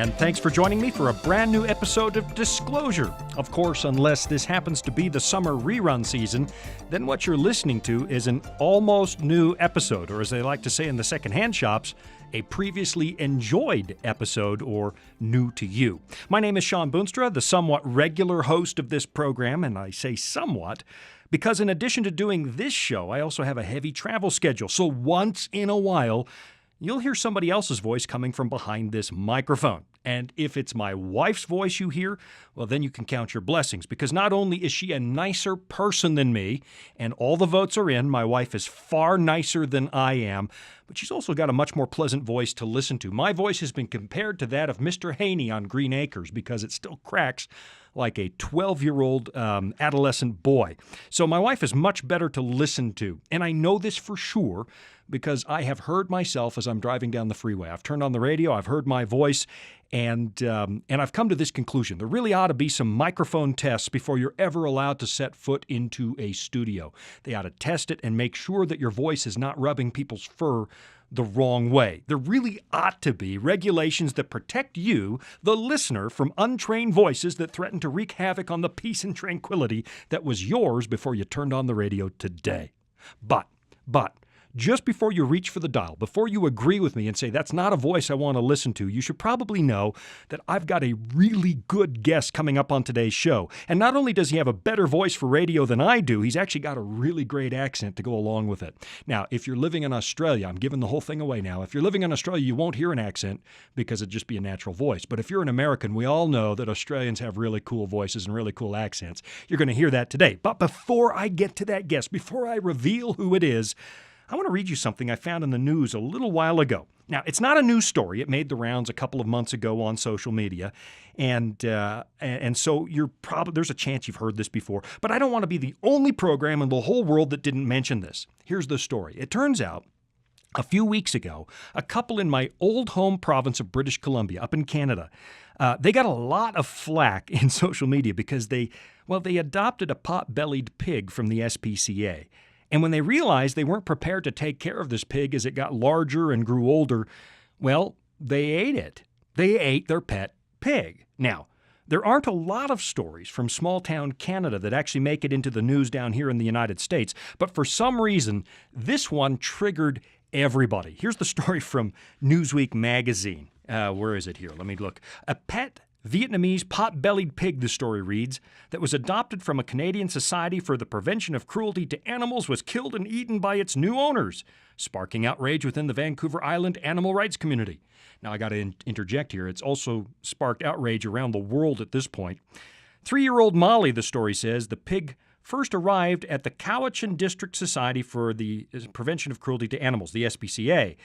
and thanks for joining me for a brand new episode of Disclosure. Of course, unless this happens to be the summer rerun season, then what you're listening to is an almost new episode, or as they like to say in the secondhand shops, a previously enjoyed episode or new to you. My name is Sean Boonstra, the somewhat regular host of this program, and I say somewhat because in addition to doing this show, I also have a heavy travel schedule. So once in a while, you'll hear somebody else's voice coming from behind this microphone. And if it's my wife's voice you hear, well, then you can count your blessings, because not only is she a nicer person than me, and all the votes are in, my wife is far nicer than I am, but she's also got a much more pleasant voice to listen to. My voice has been compared to that of Mr. Haney on Green Acres because it still cracks like a 12-year-old adolescent boy. So my wife is much better to listen to, and I know this for sure because I have heard myself as I'm driving down the freeway. I've turned on the radio, I've heard my voice, and I've come to this conclusion. There really ought to be some microphone tests before you're ever allowed to set foot into a studio. They ought to test it and make sure that your voice is not rubbing people's fur the wrong way. There really ought to be regulations that protect you, the listener, from untrained voices that threaten to wreak havoc on the peace and tranquility that was yours before you turned on the radio today. But, just before you reach for the dial, before you agree with me and say, that's not a voice I want to listen to, you should probably know that I've got a really good guest coming up on today's show. And not only does he have a better voice for radio than I do, he's actually got a really great accent to go along with it. Now, if you're living in Australia, I'm giving the whole thing away now. If you're living in Australia, you won't hear an accent because it'd just be a natural voice. But if you're an American, we all know that Australians have really cool voices and really cool accents. You're going to hear that today. But before I get to that guest, before I reveal who it is, I want to read you something I found in the news a little while ago. Now, it's not a news story. It made the rounds a couple of months ago on social media, and so there's a chance you've heard this before. But I don't want to be the only program in the whole world that didn't mention this. Here's the story. It turns out, a few weeks ago, a couple in my old home province of British Columbia, up in Canada, they got a lot of flack in social media because they adopted a pot-bellied pig from the SPCA. And when they realized they weren't prepared to take care of this pig as it got larger and grew older, well, they ate it. They ate their pet pig. Now, there aren't a lot of stories from small-town Canada that actually make it into the news down here in the United States, but for some reason, this one triggered everybody. Here's the story from Newsweek magazine. Where is it here? Let me look. A pet Vietnamese pot-bellied pig, the story reads, that was adopted from a Canadian Society for the Prevention of Cruelty to Animals was killed and eaten by its new owners, sparking outrage within the Vancouver Island animal rights community. Now, I got to interject here. It's also sparked outrage around the world at this point. 3-year-old Molly, the story says, the pig first arrived at the Cowichan District Society for the Prevention of Cruelty to Animals, the SPCA.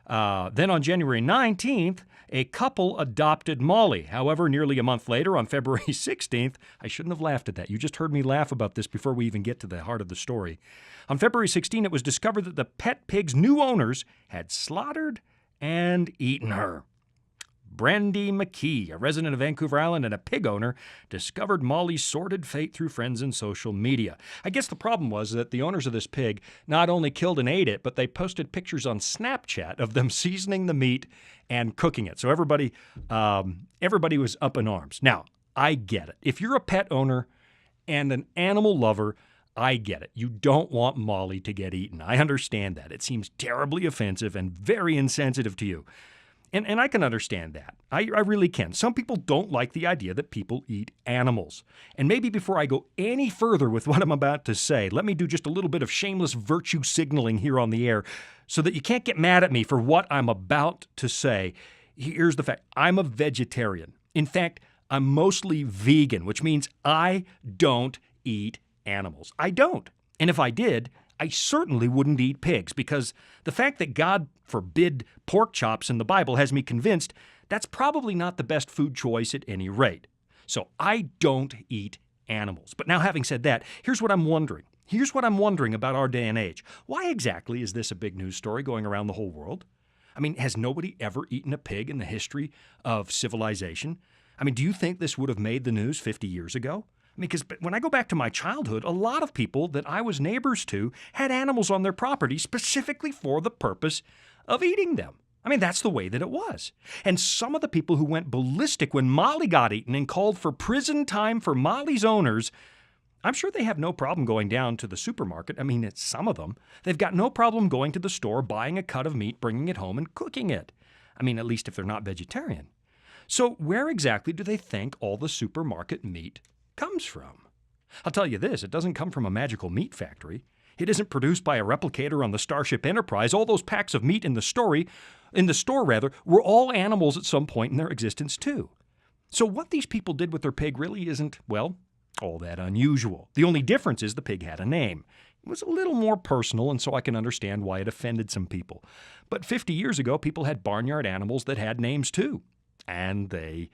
Then on January 19th, a couple adopted Molly. However, nearly a month later, on February 16th, I shouldn't have laughed at that. You just heard me laugh about this before we even get to the heart of the story. On February 16th, it was discovered that the pet pig's new owners had slaughtered and eaten her. Brandy McKee, a resident of Vancouver Island and a pig owner, discovered Molly's sordid fate through friends and social media. I guess the problem was that the owners of this pig not only killed and ate it, but they posted pictures on Snapchat of them seasoning the meat and cooking it. So everybody was up in arms. Now, I get it. If you're a pet owner and an animal lover, I get it. You don't want Molly to get eaten. I understand that. It seems terribly offensive and very insensitive to you. And I can understand that. I really can. Some people don't like the idea that people eat animals. And maybe before I go any further with what I'm about to say, let me do just a little bit of shameless virtue signaling here on the air so that you can't get mad at me for what I'm about to say. Here's the fact. I'm a vegetarian. In fact, I'm mostly vegan, which means I don't eat animals. I don't. And if I did, I certainly wouldn't eat pigs, because the fact that God forbid pork chops in the Bible has me convinced that's probably not the best food choice at any rate. So I don't eat animals. But now, having said that, here's what I'm wondering. Here's what I'm wondering about our day and age. Why exactly is this a big news story going around the whole world? I mean, has nobody ever eaten a pig in the history of civilization? I mean, do you think this would have made the news 50 years ago? Because when I go back to my childhood, a lot of people that I was neighbors to had animals on their property specifically for the purpose of eating them. I mean, that's the way that it was. And some of the people who went ballistic when Molly got eaten and called for prison time for Molly's owners, I'm sure they have no problem going down to the supermarket. I mean, it's some of them. They've got no problem going to the store, buying a cut of meat, bringing it home, and cooking it. I mean, at least if they're not vegetarian. So where exactly do they think all the supermarket meat comes from? I'll tell you this, it doesn't come from a magical meat factory. It isn't produced by a replicator on the Starship Enterprise. All those packs of meat in the store, were all animals at some point in their existence too. So what these people did with their pig really isn't, well, all that unusual. The only difference is the pig had a name. It was a little more personal, and so I can understand why it offended some people. But 50 years ago, people had barnyard animals that had names too, and they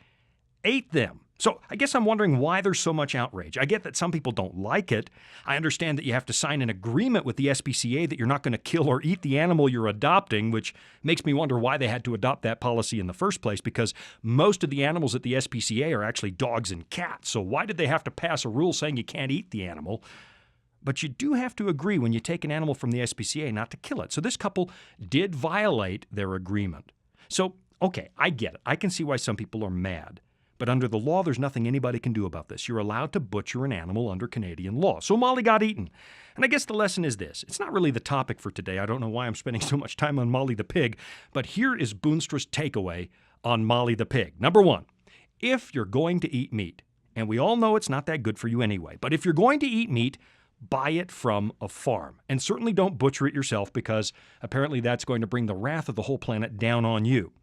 ate them. So I guess I'm wondering why there's so much outrage. I get that some people don't like it. I understand that you have to sign an agreement with the SPCA that you're not going to kill or eat the animal you're adopting, which makes me wonder why they had to adopt that policy in the first place, because most of the animals at the SPCA are actually dogs and cats. So why did they have to pass a rule saying you can't eat the animal? But you do have to agree when you take an animal from the SPCA not to kill it. So this couple did violate their agreement. So, okay, I get it. I can see why some people are mad. But under the law, there's nothing anybody can do about this. You're allowed to butcher an animal under Canadian law. So Molly got eaten. And I guess the lesson is this. It's not really the topic for today. I don't know why I'm spending so much time on Molly the pig. But here is Boonstra's takeaway on Molly the pig. Number one, if you're going to eat meat, and we all know it's not that good for you anyway, but if you're going to eat meat, buy it from a farm. And certainly don't butcher it yourself, because apparently that's going to bring the wrath of the whole planet down on you.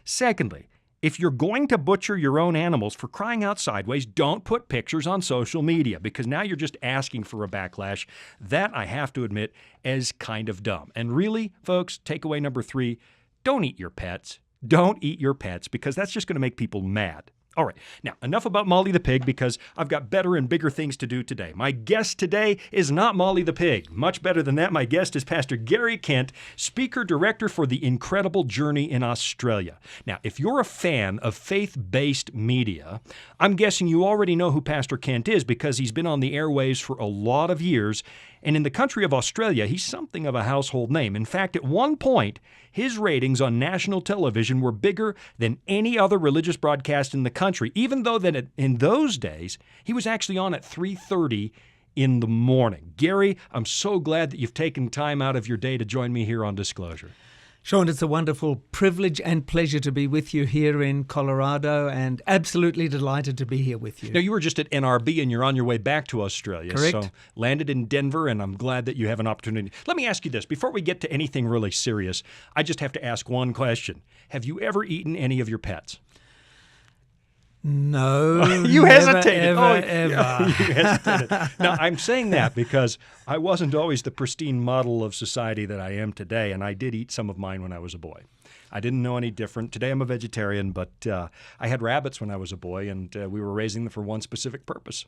Secondly, if you're going to butcher your own animals, for crying out sideways, don't put pictures on social media, because now you're just asking for a backlash. That, I have to admit, is kind of dumb. And really, folks, takeaway number 3, don't eat your pets. Don't eat your pets, because that's just going to make people mad. All right, now enough about Molly the pig, because I've got better and bigger things to do today. My guest today is not Molly the pig. Much better than that, my guest is Pastor Gary Kent, speaker-director for the Incredible Journey in Australia. Now, if you're a fan of faith-based media, I'm guessing you already know who Pastor Kent is, because he's been on the airwaves for a lot of years. And in the country of Australia, he's something of a household name. In fact, at one point, his ratings on national television were bigger than any other religious broadcast in the country, even though that in those days, he was actually on at 3:30 in the morning. Gary, I'm so glad that you've taken time out of your day to join me here on Disclosure. Sean, it's a wonderful privilege and pleasure to be with you here in Colorado, and absolutely delighted to be here with you. Now, you were just at NRB and you're on your way back to Australia. Correct. So landed in Denver, and I'm glad that you have an opportunity. Let me ask you this. Before we get to anything really serious, I just have to ask one question. Have you ever eaten any of your pets? No. You hesitated. Ever. You hesitated. Now, I'm saying that because I wasn't always the pristine model of society that I am today, and I did eat some of mine when I was a boy. I didn't know any different. Today I'm a vegetarian, but I had rabbits when I was a boy, and we were raising them for one specific purpose.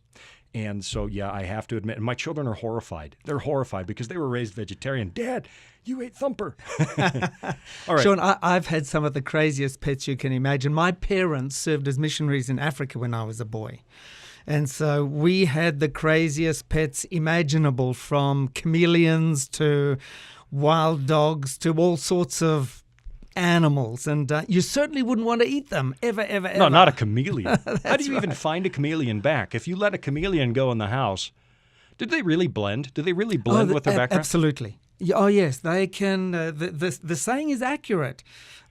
And so, yeah, I have to admit, and my children are horrified. They're horrified because they were raised vegetarian. Dad, you ate Thumper. All right. Sean, I've had some of the craziest pets you can imagine. My parents served as missionaries in Africa when I was a boy. And so we had the craziest pets imaginable, from chameleons to wild dogs to all sorts of animals, and you certainly wouldn't want to eat them, ever. No, not a chameleon. How do you even find a chameleon back? If you let a chameleon go in the house, did they really blend? Do they really blend with their background? Absolutely. Oh, yes, they can. The saying is accurate.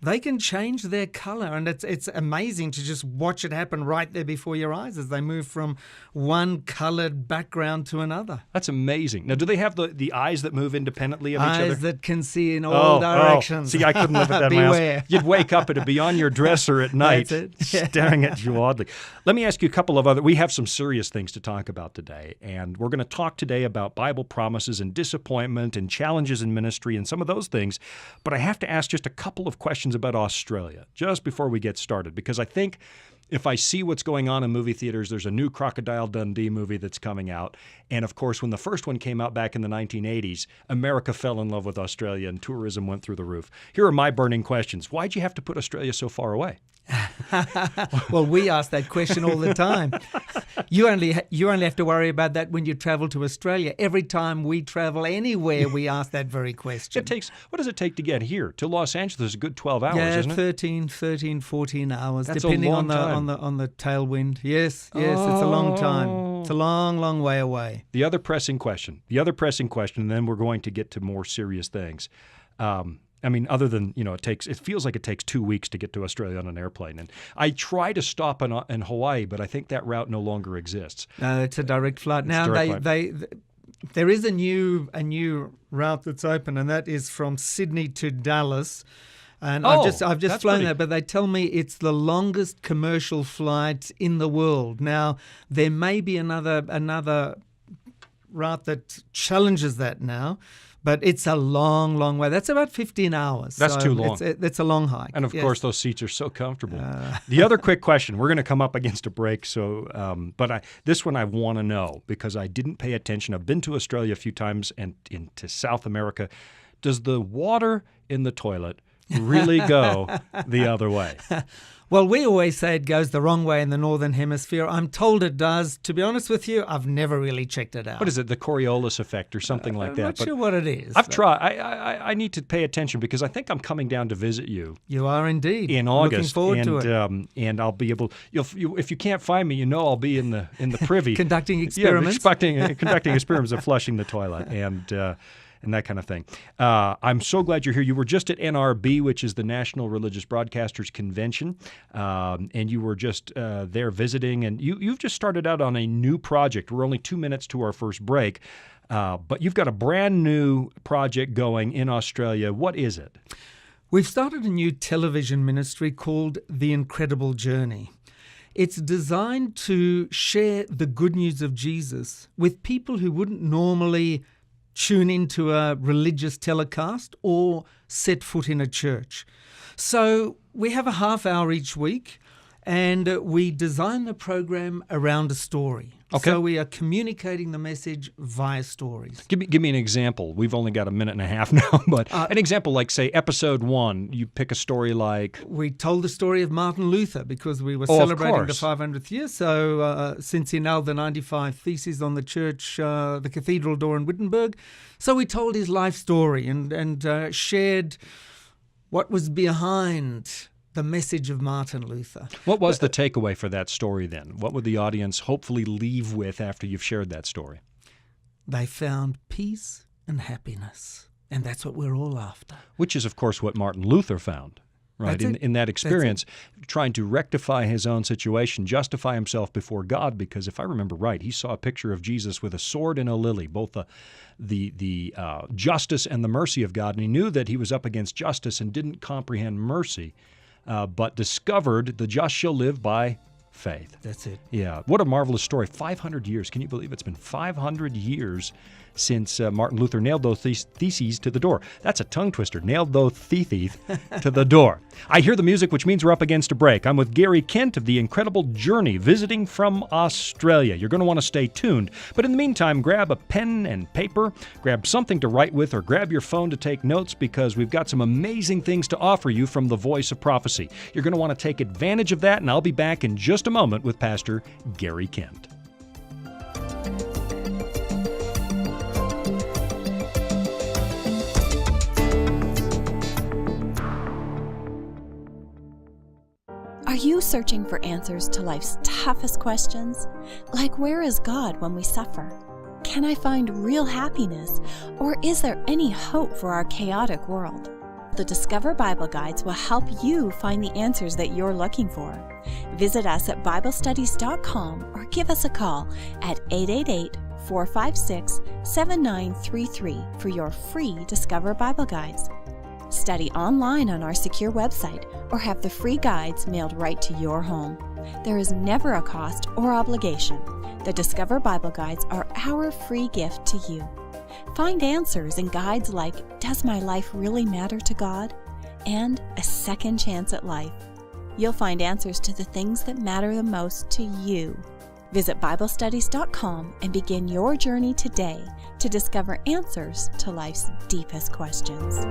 They can change their color, and it's amazing to just watch it happen right there before your eyes as they move from one colored background to another. That's amazing. Now, do they have the eyes that move independently of each other? Eyes that can see in all directions. See, I couldn't live at that Beware. house. You'd wake up, it'd be on your dresser at night, staring at you oddly. Let me ask you a couple of other. We have some serious things to talk about today, and we're going to talk today about Bible promises and disappointment and challenges in ministry and some of those things. But I have to ask just a couple of questions about Australia just before we get started, because I think if I see what's going on in movie theaters, there's a new Crocodile Dundee movie that's coming out. And of course, when the first one came out back in the 1980s, America fell in love with Australia and tourism went through the roof. Here are my burning questions. Why'd you have to put Australia so far away? Well, we ask that question all the time. You only have to worry about that when you travel to Australia. Every time we travel anywhere, we ask that very question. What does it take to get here? To Los Angeles is a good 12 hours, yeah, isn't it? 13, 14 hours, That's depending a on long the time. on the tailwind. Yes, it's a long time. It's a long, long way away. The other pressing question, and then we're going to get to more serious things. I mean, other than, it feels like it takes 2 weeks to get to Australia on an airplane. And I try to stop in Hawaii, but I think that route no longer exists. It's a direct flight. Now, there is a new route that's open, and that is from Sydney to Dallas. And I've just flown that, but they tell me it's the longest commercial flight in the world. Now, there may be another route that challenges that now. But it's a long, long way. That's about 15 hours. That's too long. It's a long hike. And, of course, those seats are so comfortable. The other quick question, we're going to come up against a break, but this one I want to know because I didn't pay attention. I've been to Australia a few times and into South America. Does the water in the toilet really go the other way? Well, we always say it goes the wrong way in the Northern Hemisphere. I'm told it does. To be honest with you, I've never really checked it out. What is it, the Coriolis effect or something like that? I'm not sure what it is. I've tried. I need to pay attention because I think I'm coming down to visit you. You are indeed. In August. Looking forward to it. And I'll be able, if you can't find me, I'll be in the privy. Conducting experiments. Yeah, conducting experiments of flushing the toilet. And that kind of thing. I'm so glad you're here. You were just at NRB, which is the National Religious Broadcasters Convention, and you were just there visiting. And you've just started out on a new project. We're only 2 minutes to our first break, but you've got a brand new project going in Australia. What is it? We've started a new television ministry called The Incredible Journey. It's designed to share the good news of Jesus with people who wouldn't normally tune into a religious telecast or set foot in a church. So we have a half hour each week, and we design the program around a story. Okay. So we are communicating the message via stories. Give me an example. We've only got a minute and a half now, but an example like, say, episode 1, you pick a story like... We told the story of Martin Luther because we were celebrating the 500th year. So since he nailed the 95 Theses on the church, the cathedral door in Wittenberg. So we told his life story and shared what was behind the message of Martin Luther. What was the takeaway for that story then? What would the audience hopefully leave with after you've shared that story? They found peace and happiness, and that's what we're all after. Which is, of course, what Martin Luther found, right? In that experience, trying to rectify his own situation, justify himself before God, because if I remember right, he saw a picture of Jesus with a sword and a lily, both the justice and the mercy of God, and he knew that he was up against justice and didn't comprehend mercy. But discovered the just shall live by faith. That's it. Yeah. What a marvelous story. 500 years. Can you believe it's been 500 years since Martin Luther nailed those theses to the door? That's a tongue twister. Nailed those theses to the door. I hear the music, which means we're up against a break. I'm with Gary Kent of The Incredible Journey, visiting from Australia. You're going to want to stay tuned. But in the meantime, grab a pen and paper, grab something to write with, or grab your phone to take notes, because we've got some amazing things to offer you from the Voice of Prophecy. You're going to want to take advantage of that, and I'll be back in just a moment with Pastor Gary Kent. Are you searching for answers to life's toughest questions? Like, where is God when we suffer? Can I find real happiness? Or is there any hope for our chaotic world? The Discover Bible Guides will help you find the answers that you're looking for. Visit us at BibleStudies.com or give us a call at 888-456-7933 for your free Discover Bible Guides. Study online on our secure website or have the free guides mailed right to your home. There is never a cost or obligation. The Discover Bible Guides are our free gift to you. Find answers in guides like, Does My Life Really Matter to God? And A Second Chance at Life. you'll find answers to the things that matter the most to you. Visit BibleStudies.com and begin your journey today to discover answers to life's deepest questions.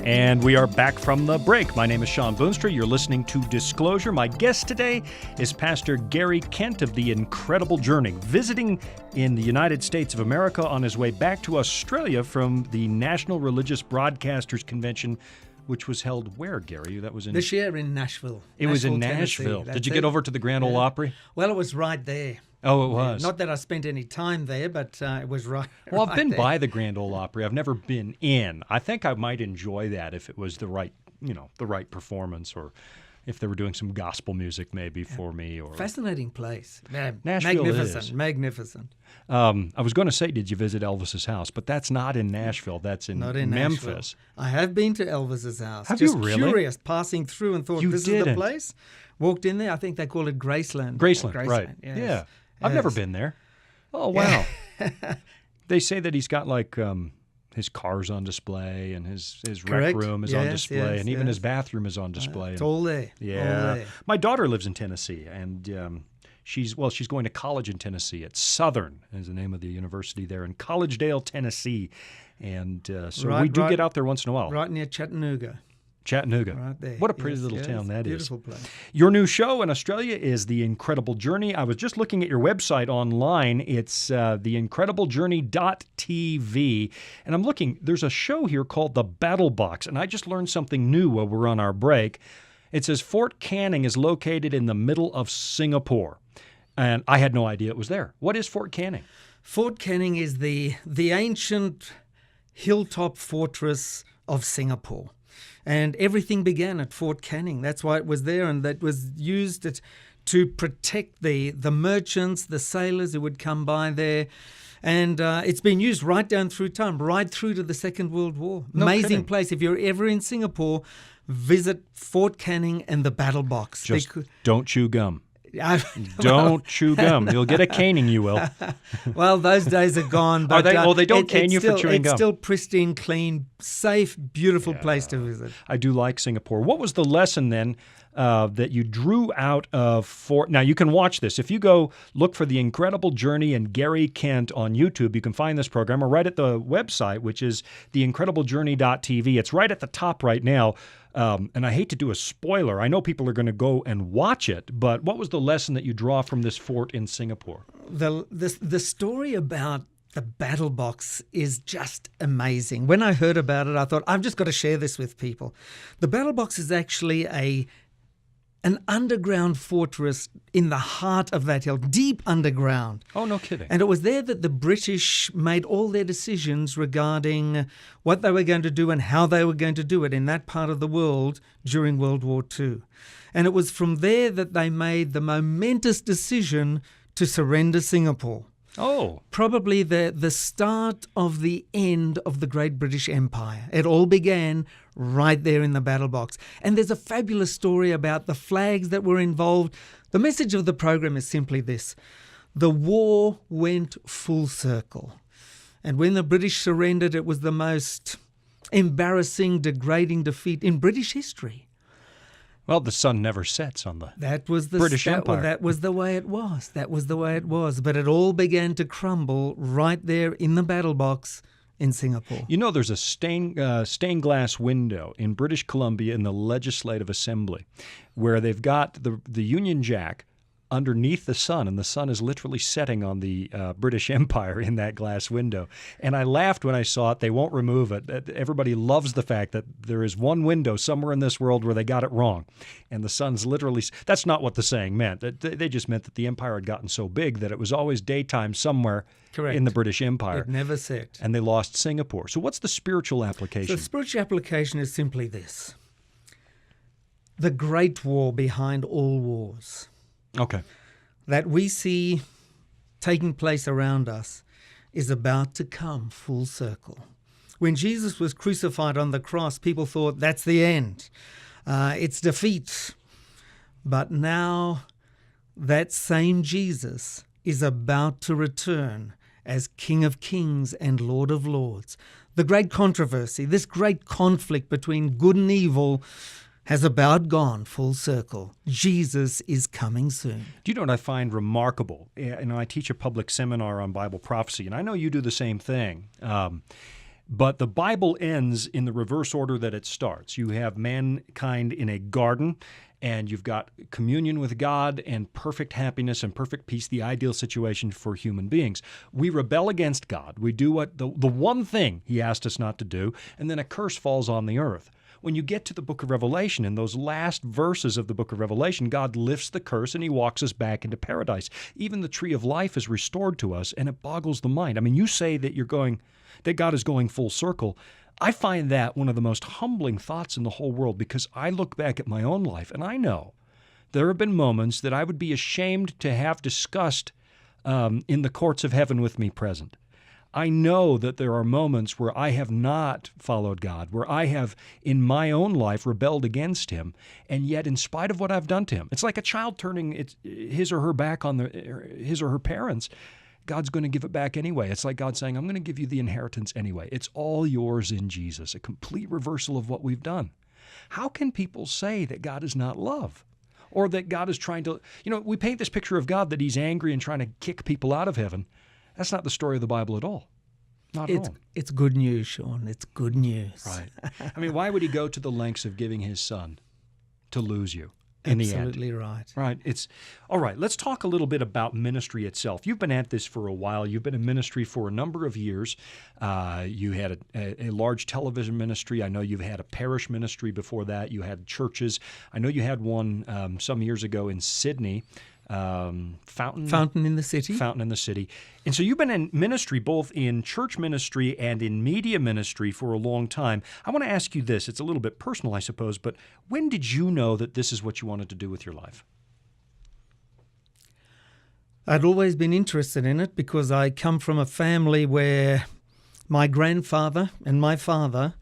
And we are back from the break. My name is Sean Boonstra. You're listening to Disclosure. My guest today is Pastor Gary Kent of The Incredible Journey, visiting in the United States of America on his way back to Australia from the National Religious Broadcasters Convention, which was held where, Gary? That was in this year in Nashville. It was in Tennessee. Nashville. That's Did you get over to the Grand Ole Opry? Well, it was right there. Oh, it was. Not that I spent any time there, but it was right. Well, I've been there. by the Grand Ole Opry. I've never been in. I think I might enjoy that if it was the right performance, or if they were doing some gospel music maybe for me. Or fascinating place. Nashville magnificent, is. Magnificent. I was going to say, did you visit Elvis's house? But that's not in Nashville. That's in Memphis. Nashville. I have been to Elvis's house. Have Just you really? Curious, passing through and thought, this is the place. Walked in there. I think they call it Graceland. Graceland, right? Yes. Yeah. I've never been there. Oh, wow. They say that he's got like his car's on display, and his rec room is on display, and even his bathroom is on display. It's all there. Yeah. All there. My daughter lives in Tennessee, and she's going to college in Tennessee. At Southern is the name of the university there in Collegedale, Tennessee. And so we do get out there once in a while. Right near Chattanooga. Chattanooga. Right there. What a pretty little town that is. Beautiful place. Your new show in Australia is The Incredible Journey. I was just looking at your website online. It's theincrediblejourney.tv. And I'm looking, there's a show here called The Battle Box. And I just learned something new while we're on our break. It says Fort Canning is located in the middle of Singapore. And I had no idea it was there. What is Fort Canning? Fort Canning is the ancient hilltop fortress of Singapore. And everything began at Fort Canning. That's why it was there, and that was used to protect the merchants, the sailors who would come by there. And it's been used right down through time, right through to the Second World War. No Amazing kidding. place. If you're ever in Singapore, visit Fort Canning and the Battle Box. Just don't chew gum. Don't chew gum. You'll get a caning, you will. Well, those days are gone. But, they don't cane you for chewing gum. It's still pristine, clean, safe, beautiful place to visit. I do like Singapore. What was the lesson then that you drew out of Fort? Now, you can watch this. If you go look for The Incredible Journey and Gary Kent on YouTube, you can find this program, or right at the website, which is theincrediblejourney.tv. It's right at the top right now. And I hate to do a spoiler. I know people are going to go and watch it, but what was the lesson that you draw from this fort in Singapore? The story about the battle box is just amazing. When I heard about it, I thought, I've just got to share this with people. The battle box is actually an underground fortress in the heart of that hill, deep underground. Oh, no kidding. And it was there that the British made all their decisions regarding what they were going to do and how they were going to do it in that part of the world during World War II. And it was from there that they made the momentous decision to surrender Singapore. Oh. Probably the start of the end of the Great British Empire. It all began right there in the battle box. And there's a fabulous story about the flags that were involved. The message of the program is simply this: the war went full circle. And when the British surrendered, it was the most embarrassing, degrading defeat in British history. Well, the sun never sets on the British Empire. That was the way it was. That was the way it was. But it all began to crumble right there in the battle box in Singapore. You know, there's a stained glass window in British Columbia in the Legislative Assembly where they've got the Union Jack underneath the sun, and the sun is literally setting on the British Empire in that glass window. And I laughed when I saw it. They won't remove it. Everybody loves the fact that there is one window somewhere in this world where they got it wrong. And the sun's literally... That's not what the saying meant. They just meant that the empire had gotten so big that it was always daytime somewhere Correct. in the British Empire. It never set. And they lost Singapore. So what's the spiritual application? So the spiritual application is simply this: the great war behind all wars. Okay. That we see taking place around us is about to come full circle. When Jesus was crucified on the cross, people thought that's the end. It's defeat. But now that same Jesus is about to return as King of Kings and Lord of Lords. The great controversy, this great conflict between good and evil, has about gone full circle. Jesus is coming soon. Do you know what I find remarkable? I teach a public seminar on Bible prophecy, and I know you do the same thing. But the Bible ends in the reverse order that it starts. You have mankind in a garden, and you've got communion with God and perfect happiness and perfect peace, the ideal situation for human beings. We rebel against God. We do what the one thing He asked us not to do, and then a curse falls on the earth. When you get to the book of Revelation, in those last verses of the book of Revelation, God lifts the curse and He walks us back into paradise. Even the tree of life is restored to us, and it boggles the mind. I mean, you say that God is going full circle. I find that one of the most humbling thoughts in the whole world, because I look back at my own life and I know there have been moments that I would be ashamed to have discussed in the courts of heaven with me present. I know that there are moments where I have not followed God, where I have in my own life rebelled against Him, and yet in spite of what I've done to Him, it's like a child turning his or her back on his or her parents. God's going to give it back anyway. It's like God saying, I'm going to give you the inheritance anyway. It's all yours in Jesus, a complete reversal of what we've done. How can people say that God is not love? Or that God is trying to, we paint this picture of God that He's angry and trying to kick people out of heaven. That's not the story of the Bible at all. Not at all. It's good news, Sean. It's good news. Right. I mean, why would He go to the lengths of giving His Son to lose you? In the end. Absolutely right. Right. All right. Let's talk a little bit about ministry itself. You've been at this for a while. You've been in ministry for a number of years. You had a large television ministry. I know you've had a parish ministry before that. You had churches. I know you had one some years ago in Sydney. Fountain in the City. Fountain in the City. And so you've been in ministry, both in church ministry and in media ministry for a long time. I want to ask you this. It's a little bit personal, I suppose, but when did you know that this is what you wanted to do with your life? I'd always been interested in it because I come from a family where my grandfather and my father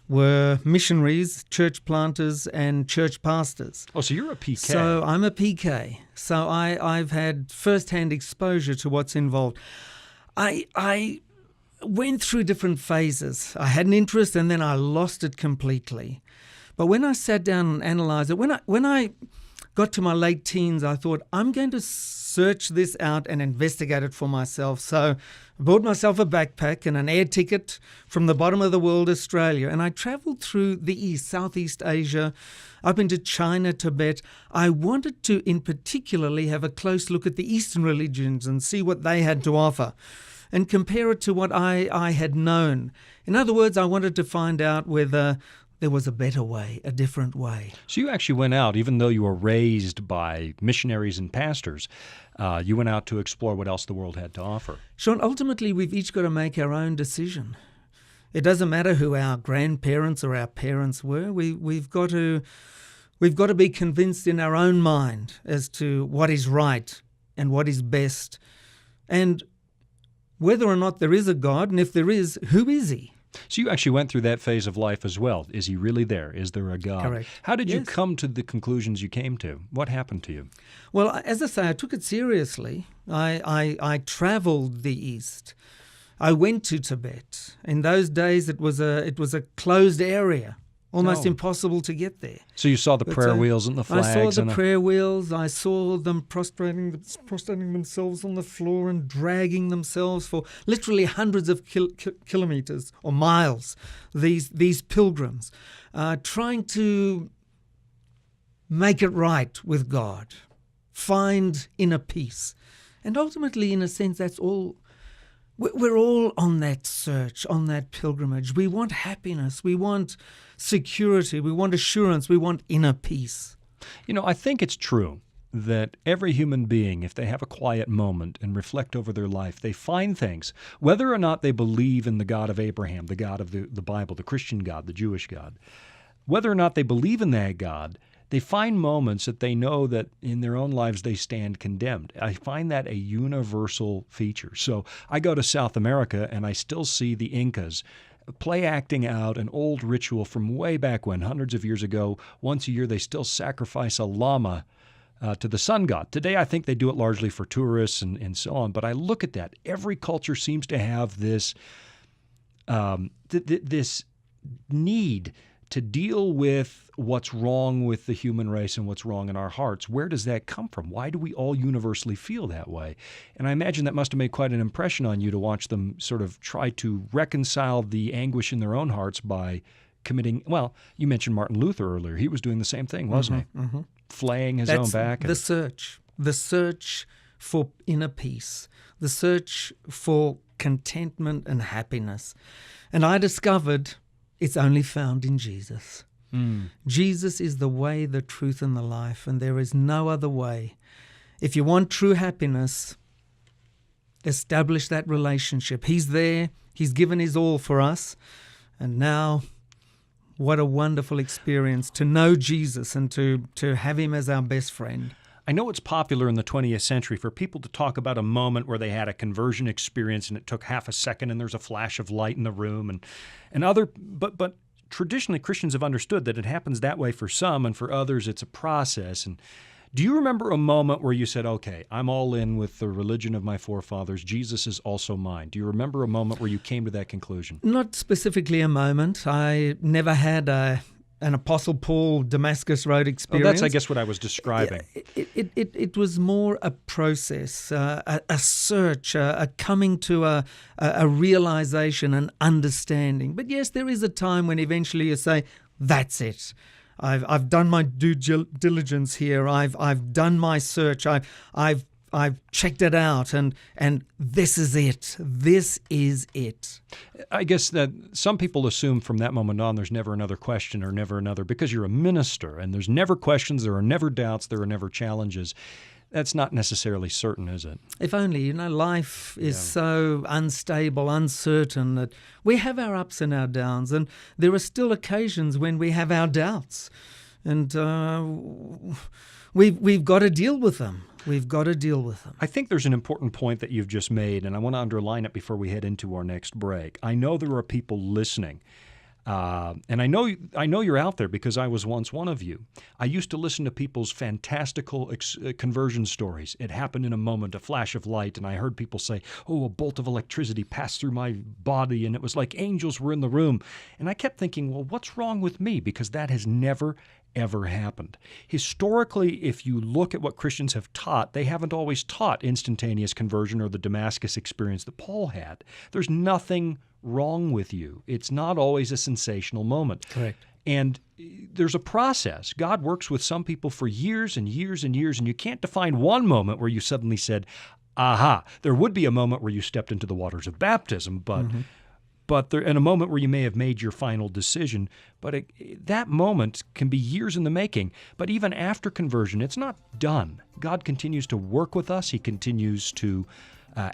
were missionaries, church planters, and church pastors. Oh, so you're a PK. So I'm a PK. So I've had first-hand exposure to what's involved. I went through different phases. I had an interest and then I lost it completely. But when I sat down and analyzed it, when I got to my late teens, I thought, I'm going to search this out and investigate it for myself. So I bought myself a backpack and an air ticket from the bottom of the world, Australia, and I traveled through the East, Southeast Asia, up into China, Tibet. I wanted to, in particularly, have a close look at the Eastern religions and see what they had to offer and compare it to what I had known. In other words, I wanted to find out whether there was a better way, a different way. So you actually went out, even though you were raised by missionaries and pastors, you went out to explore what else the world had to offer. Sean, ultimately, we've each got to make our own decision. It doesn't matter who our grandparents or our parents were. We've got to be convinced in our own mind as to what is right and what is best, and whether or not there is a God, and if there is, who is He? So you actually went through that phase of life as well. Is He really there? Is there a God? Correct. How did you Yes. come to the conclusions you came to? What happened to you? Well, as I say, I took it seriously. I traveled the East. I went to Tibet. In those days, it was a closed area, almost Oh. impossible to get there. So you saw the prayer wheels and the flags. I saw the and prayer wheels. I saw them prostrating themselves on the floor and dragging themselves for literally hundreds of kilometers or miles. These pilgrims trying to make it right with God, find inner peace, and ultimately, in a sense, that's all. We're all on that search, on that pilgrimage. We want happiness. We want security. We want assurance. We want inner peace. I think it's true that every human being, if they have a quiet moment and reflect over their life, they find things, whether or not they believe in the God of Abraham, the God of the Bible, the Christian God, the Jewish God, whether or not they believe in that God, they find moments that they know that in their own lives they stand condemned. I find that a universal feature. So I go to South America and I still see the Incas play acting out an old ritual from way back when, hundreds of years ago. Once a year they still sacrifice a llama to the sun god. Today, I think they do it largely for tourists and so on. But I look at that. Every culture seems to have this this need to deal with what's wrong with the human race and what's wrong in our hearts. Where does that come from? Why do we all universally feel that way? And I imagine that must have made quite an impression on you to watch them sort of try to reconcile the anguish in their own hearts by committing, well, you mentioned Martin Luther earlier. He was doing the same thing, wasn't he? Mm-hmm. Flaying his own back. The search for inner peace, the search for contentment and happiness. And I discovered it's only found in Jesus. Jesus is the way, the truth, and the life, and there is no other way. If you want true happiness, establish that relationship. He's there. He's given his all for us. And now, what a wonderful experience to know Jesus and to have him as our best friend. I know it's popular in the 20th century for people to talk about a moment where they had a conversion experience and it took half a second and there's a flash of light in the room but traditionally Christians have understood that it happens that way for some, and for others it's a process. And do you remember a moment where you said, okay, I'm all in with the religion of my forefathers, Jesus is also mine? Do you remember a moment where you came to that conclusion? Not specifically a moment. I never had an Apostle Paul Damascus Road experience. Oh, that's, I guess, what I was describing. It was more a process, a search, a coming to a realization, an understanding. But yes, there is a time when eventually you say, that's it. I've done my due diligence here. I've done my search. I've checked it out, and this is it. This is it. I guess that some people assume from that moment on there's never another question or never another, because you're a minister and there's never questions, there are never doubts, there are never challenges. That's not necessarily certain, is it? If only, life is so unstable, uncertain, that we have our ups and our downs, and there are still occasions when we have our doubts, and we've got to deal with them. We've got to deal with them. I think there's an important point that you've just made, and I want to underline it before we head into our next break. I know there are people listening, and I know you're out there because I was once one of you. I used to listen to people's fantastical conversion stories. It happened in a moment, a flash of light, and I heard people say, oh, a bolt of electricity passed through my body, and it was like angels were in the room. And I kept thinking, well, what's wrong with me? Because that has never ever happened. Historically, if you look at what Christians have taught, they haven't always taught instantaneous conversion or the Damascus experience that Paul had. There's nothing wrong with you. It's not always a sensational moment. Correct. And there's a process. God works with some people for years and years and years, and you can't define one moment where you suddenly said, aha. There would be a moment where you stepped into the waters of baptism, but in a moment where you may have made your final decision. But that moment can be years in the making. But even after conversion, it's not done. God continues to work with us. He continues to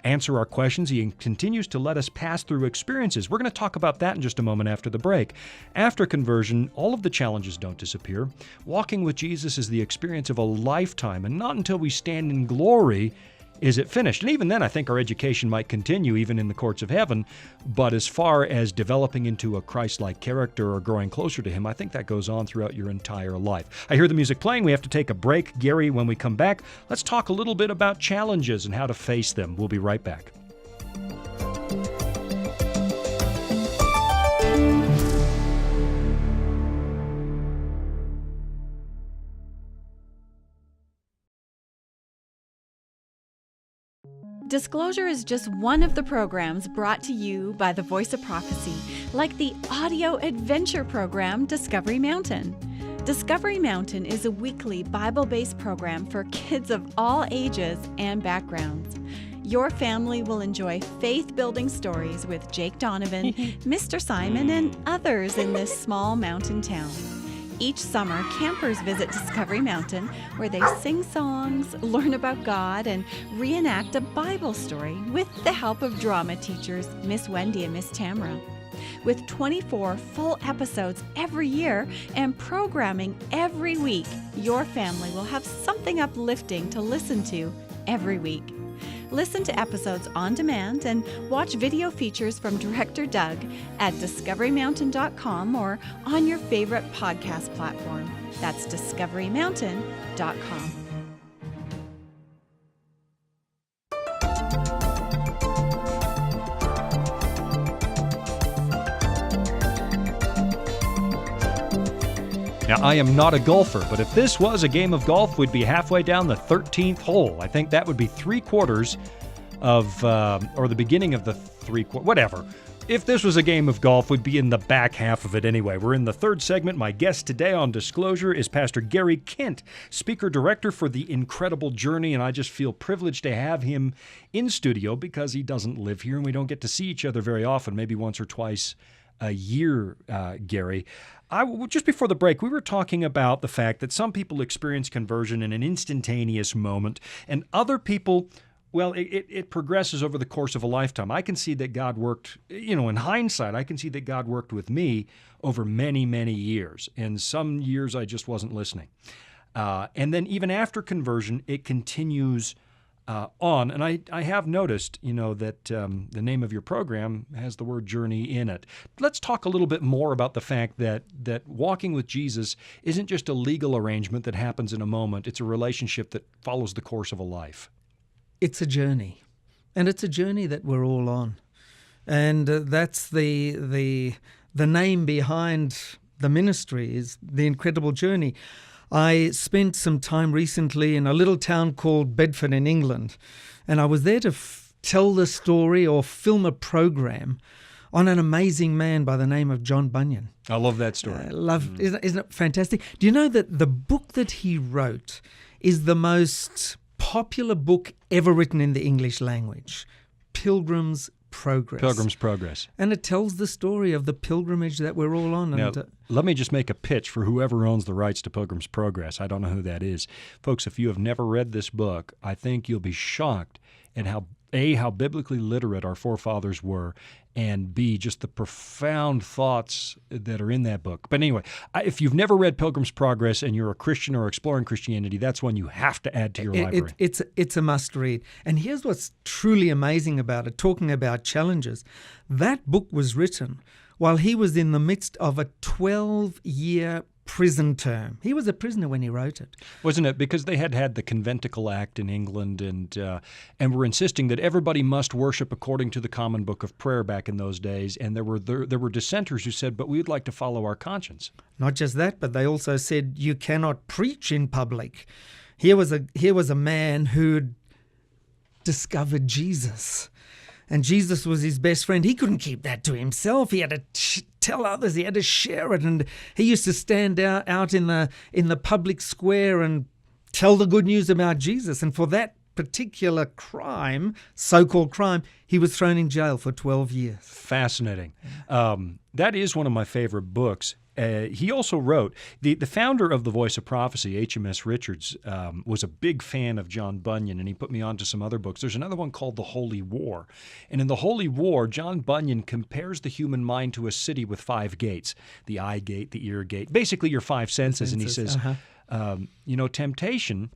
answer our questions. He continues to let us pass through experiences. We're going to talk about that in just a moment after the break. After conversion, all of the challenges don't disappear. Walking with Jesus is the experience of a lifetime, and not until we stand in glory is it finished. And even then, I think our education might continue even in the courts of heaven. But as far as developing into a Christ-like character or growing closer to Him, I think that goes on throughout your entire life. I hear the music playing. We have to take a break. Gary, when we come back, let's talk a little bit about challenges and how to face them. We'll be right back. Disclosure is just one of the programs brought to you by the Voice of Prophecy, like the audio adventure program Discovery Mountain. Discovery Mountain is a weekly Bible-based program for kids of all ages and backgrounds. Your family will enjoy faith-building stories with Jake Donovan, Mr. Simon, and others in this small mountain town. Each summer, campers visit Discovery Mountain, where they sing songs, learn about God, and reenact a Bible story with the help of drama teachers Miss Wendy and Miss Tamra. With 24 full episodes every year and programming every week, your family will have something uplifting to listen to every week. Listen to episodes on demand and watch video features from Director Doug at discoverymountain.com or on your favorite podcast platform. That's discoverymountain.com. Now, I am not a golfer, but if this was a game of golf, we'd be halfway down the 13th hole. I think that would be 3/4 of, or the beginning of the 3/4, whatever. If this was a game of golf, we'd be in the back half of it anyway. We're in the third segment. My guest today on Disclosure is Pastor Gary Kent, Speaker-Director for The Incredible Journey, and I just feel privileged to have him in studio because he doesn't live here and we don't get to see each other very often, maybe once or twice a year, Gary. Just before the break, we were talking about the fact that some people experience conversion in an instantaneous moment, and other people, well, it progresses over the course of a lifetime. I can see that God worked, in hindsight, I can see that God worked with me over many, many years. And some years I just wasn't listening. And then even after conversion, it continues on. And I have noticed, that the name of your program has the word journey in it. Let's talk a little bit more about the fact that walking with Jesus isn't just a legal arrangement that happens in a moment. It's a relationship that follows the course of a life. It's a journey, and it's a journey that we're all on. And that's the name behind the ministry is The Incredible Journey. I spent some time recently in a little town called Bedford in England, and I was there to tell the story or film a program on an amazing man by the name of John Bunyan. I love that story. Isn't it fantastic? Do you know that the book that he wrote is the most popular book ever written in the English language? Pilgrim's Progress. Pilgrim's Progress. And it tells the story of the pilgrimage that we're all on. Now, let me just make a pitch for whoever owns the rights to Pilgrim's Progress. I don't know who that is. Folks, if you have never read this book, I think you'll be shocked at how biblically literate our forefathers were, and B, just the profound thoughts that are in that book. But anyway, if you've never read Pilgrim's Progress and you're a Christian or exploring Christianity, that's one you have to add to your library. It's a must read. And here's what's truly amazing about it, talking about challenges. That book was written while he was in the midst of a 12-year prison term. He was a prisoner when he wrote it. Wasn't it? Because they had the Conventicle Act in England and were insisting that everybody must worship according to the Common Book of Prayer back in those days. And there were dissenters who said, but we'd like to follow our conscience. Not just that, but they also said you cannot preach in public. Here was a man who'd discovered Jesus. And Jesus was his best friend. He couldn't keep that to himself. He had to tell others. He had to share it. And he used to stand out in the public square and tell the good news about Jesus. And for that particular crime, so-called crime, he was thrown in jail for 12 years. Fascinating. That is one of my favorite books. He also wrote, the founder of the Voice of Prophecy, H.M.S. Richards, was a big fan of John Bunyan, and he put me on to some other books. There's another one called The Holy War. And in The Holy War, John Bunyan compares the human mind to a city with 5 gates, the eye gate, the ear gate, basically your 5 senses. And he says, temptation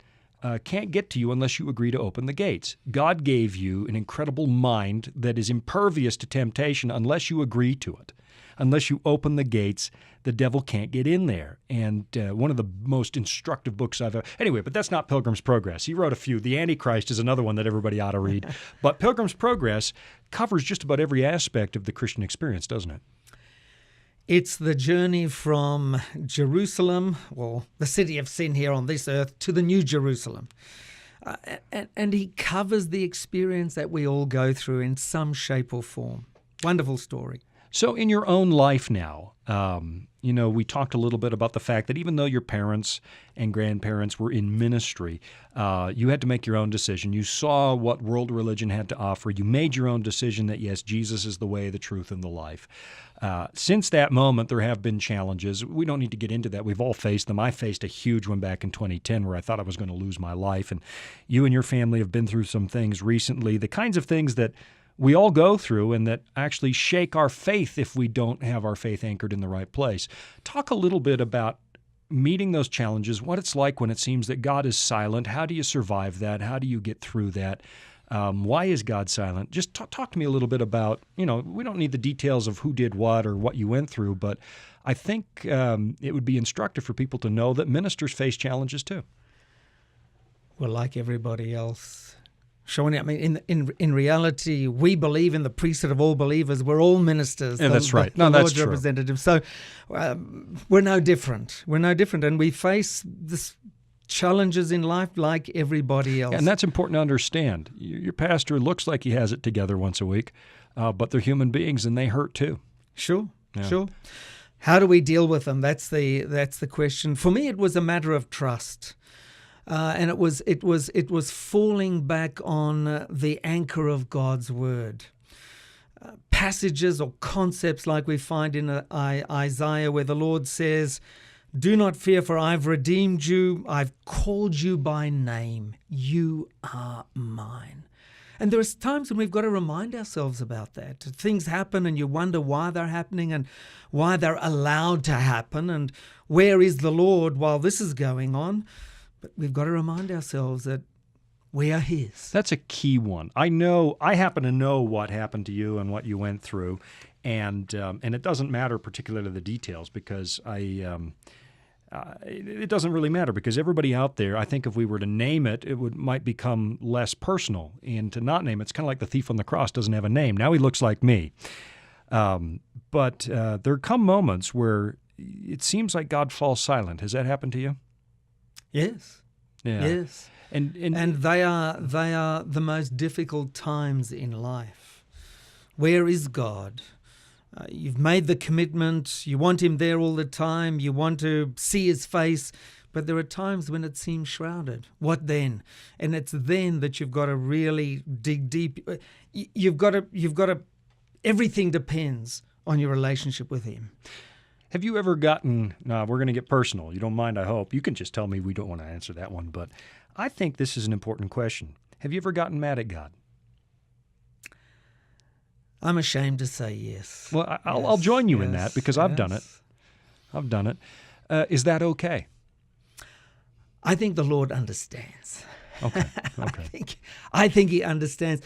can't get to you unless you agree to open the gates. God gave you an incredible mind that is impervious to temptation unless you agree to it. Unless you open the gates, the devil can't get in there. And one of the most instructive books I've ever... Anyway, but that's not Pilgrim's Progress. He wrote a few. The Antichrist is another one that everybody ought to read. But Pilgrim's Progress covers just about every aspect of the Christian experience, doesn't it? It's the journey from Jerusalem, or the city of sin here on this earth, to the New Jerusalem. And he covers the experience that we all go through in some shape or form. Wonderful story. So in your own life now, we talked a little bit about the fact that even though your parents and grandparents were in ministry, you had to make your own decision. You saw what world religion had to offer. You made your own decision that, yes, Jesus is the way, the truth, and the life. Since that moment, there have been challenges. We don't need to get into that. We've all faced them. I faced a huge one back in 2010 where I thought I was going to lose my life. And you and your family have been through some things recently, the kinds of things that we all go through and that actually shake our faith if we don't have our faith anchored in the right place. Talk a little bit about meeting those challenges, what it's like when it seems that God is silent. How do you survive that? How do you get through that? Why is God silent? Just talk to me a little bit about, we don't need the details of who did what or what you went through, but I think it would be instructive for people to know that ministers face challenges too. Well, like everybody else, Sean, I mean, in reality, we believe in the priesthood of all believers. We're all ministers. Yeah, that's right. No, the that's Lord's true. representatives. So we're no different. We're no different. And we face this challenges in life like everybody else. Yeah, and that's important to understand. Your pastor looks like he has it together once a week, but they're human beings and they hurt too. Sure, Yeah. sure. How do we deal with them? That's the question. For me, it was a matter of trust. And it was falling back on the anchor of God's word. Passages or concepts like we find in Isaiah, where the Lord says, "Do not fear, for I've redeemed you. I've called you by name. You are mine." And there are times when we've got to remind ourselves about that. Things happen and you wonder why they're happening and why they're allowed to happen and where is the Lord while this is going on. But we've got to remind ourselves that we are His. That's a key one. I happen to know what happened to you and what you went through, and it doesn't matter particularly the details because it doesn't really matter because everybody out there, I think if we were to name it, might become less personal, and to not name it, it's kind of like the thief on the cross doesn't have a name. Now he looks like me. But there come moments where it seems like God falls silent. Has that happened to you? Yes. Yeah. Yes. And they are the most difficult times in life. Where is God? You've made the commitment. You want Him there all the time. You want to see His face. But there are times when it seems shrouded. What then? And it's then that you've got to really dig deep. You've got to. Everything depends on your relationship with Him. Have you ever gotten, we're going to get personal. You don't mind, I hope. You can just tell me we don't want to answer that one. But I think this is an important question. Have you ever gotten mad at God? I'm ashamed to say yes. Well, I'll join you in that because I've done it. I've done it. Is that okay? I think the Lord understands. Okay. I think He understands.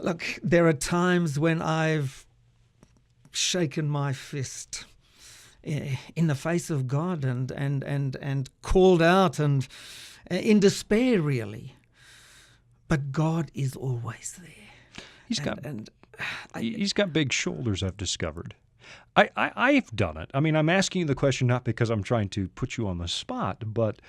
Look, there are times when I've shaken my fist in the face of God and called out and in despair, really. But God is always there. He's got big shoulders, I've discovered. I've done it. I mean, I'm asking you the question not because I'm trying to put you on the spot, but